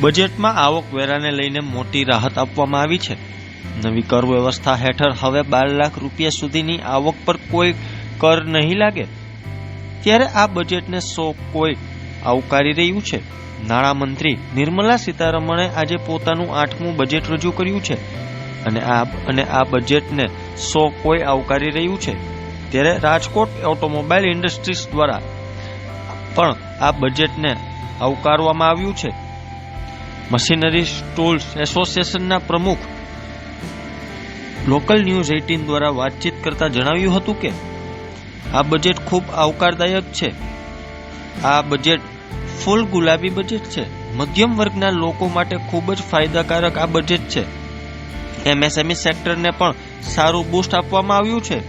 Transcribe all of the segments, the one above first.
બજેટમાં આવકવેરાને લઈને મોટી રાહત આપવામાં આવી છે। નવી કર વ્યવસ્થા હેઠળ હવે 12 લાખ રૂપિયા સુધીની આવક પર કોઈ કર નહીં લાગે, ત્યારે આ બજેટને કોઈ આવકારી રહ્યું છે। નાણામંત્રી નિર્મલા સીતારમણે આજે પોતાનું 8મું બજેટ રજૂ કર્યું છે અને આ બજેટને કોઈ આવકારી રહ્યું છે, ત્યારે રાજકોટ ઓટોમોબાઈલ ઇન્ડસ્ટ્રીઝ દ્વારા પણ આ બજેટને આવકારવામાં આવ્યું છે। મશીનરી ટૂલ્સ એસોસિએશનના પ્રમુખ લોકલ ન્યૂઝ 18 દ્વારા વાતચીત કરતા જણાવ્યું હતું કે આ બજેટ ખૂબ આવકારદાયક છે। આ બજેટ ફૂલ ગુલાબી બજેટ છે। મધ્યમ વર્ગના લોકો માટે ખૂબ જ ફાયદાકારક આ બજેટ છે। એમએસએમઈ સેક્ટરને પણ સારું બૂસ્ટ આપવામાં આવ્યું છે।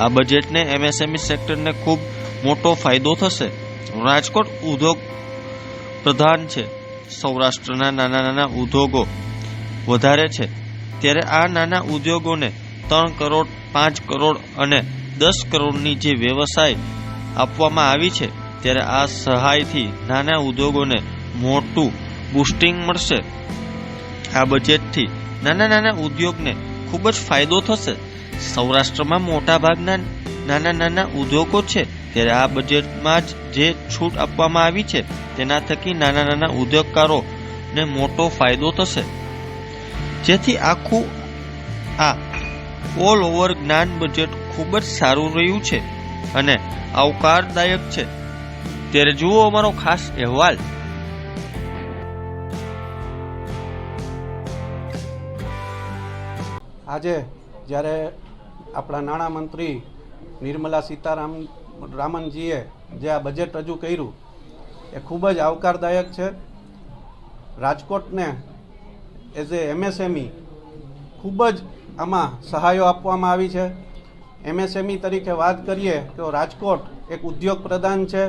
આ બજેટને એમએસએમઈ સેક્ટરને ખૂબ મોટો ફાયદો થશે। રાજકોટ ઉદ્યોગ પ્રધાન છે। સૌરાષ્ટ્રના નાના ઉદ્યોગો વધારે છે, ત્યારે આ નાના ઉદ્યોગોને 3 કરોડ 5 કરોડ અને 10 કરોડની જે વ્યવસાય આપવામાં આવી છે, ત્યારે આ સહાયથી નાના ઉદ્યોગોને મોટું બુસ્ટિંગ મળશે। આ બજેટથી નાના ઉદ્યોગને ખૂબ જ ફાયદો થશે। સૌરાષ્ટ્રમાં મોટા ભાગના નાના ઉદ્યોગો છે, ત્યારે આ બજેટમાં જે છૂટ આપવામાં આવી છે તેના થકી નાના ઉદ્યોગકારોને મોટો ફાયદો થશે, જેથી આખું આ ઓલ ઓવર જ્ઞાન બજેટ ખૂબ જ સારું રહ્યું છે અને આવકારદાયક છે। ત્યારે જુઓ અમારો ખાસ અહેવાલ। આજે જ્યારે આપણા નાણામંત્રી નિર્મલા સીતારામનજીએ જે આ બજેટ રજૂ કર્યું એ ખૂબ જ આવકારદાયક છે। રાજકોટને એઝ એ એમએસએમઈ ખૂબ જ આમાં સહાયો આપવામાં આવી છે। એમએસએમઈ તરીકે વાત કરીએ તો રાજકોટ એક ઉદ્યોગ પ્રધાન છે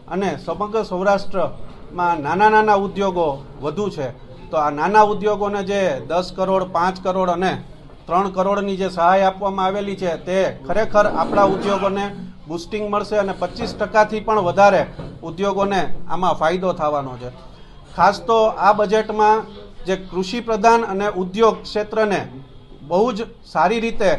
અને સમગ્ર સૌરાષ્ટ્રમાં નાના ઉદ્યોગો વધુ છે, તો આ નાના ઉદ્યોગોને જે 10 કરોડ 5 કરોડ અને 3 કરોડની જે સહાય આપવામાં આવેલી છે તે ખરેખર આપણા ઉદ્યોગોને બુસ્ટિંગ મળશે અને 25%થી પણ વધારે ઉદ્યોગોને આમાં ફાયદો થવાનો છે। ખાસ તો આ બજેટમાં જે કૃષિ પ્રધાન અને ઉદ્યોગ ક્ષેત્રને બહુ જ સારી રીતે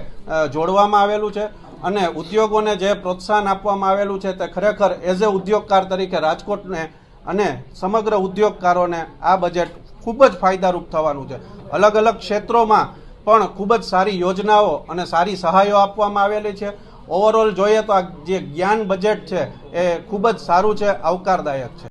જોડવામાં આવેલું છે અને ઉદ્યોગોને જે પ્રોત્સાહન આપવામાં આવેલું છે તે ખરેખર એઝ એ ઉદ્યોગકાર તરીકે રાજકોટને અને સમગ્ર ઉદ્યોગકારોને આ બજેટ ખૂબ જ ફાયદારૂપ થવાનું છે। અલગ અલગ ક્ષેત્રોમાં પણ ખૂબ જ સારી યોજનાઓ અને સારી સહાયો આપવામાં આવેલી છે। ઓવરઓલ જોઈએ તો આ જે જ્ઞાન બજેટ છે એ ખૂબ જ સારું છે, આવકારદાયક છે।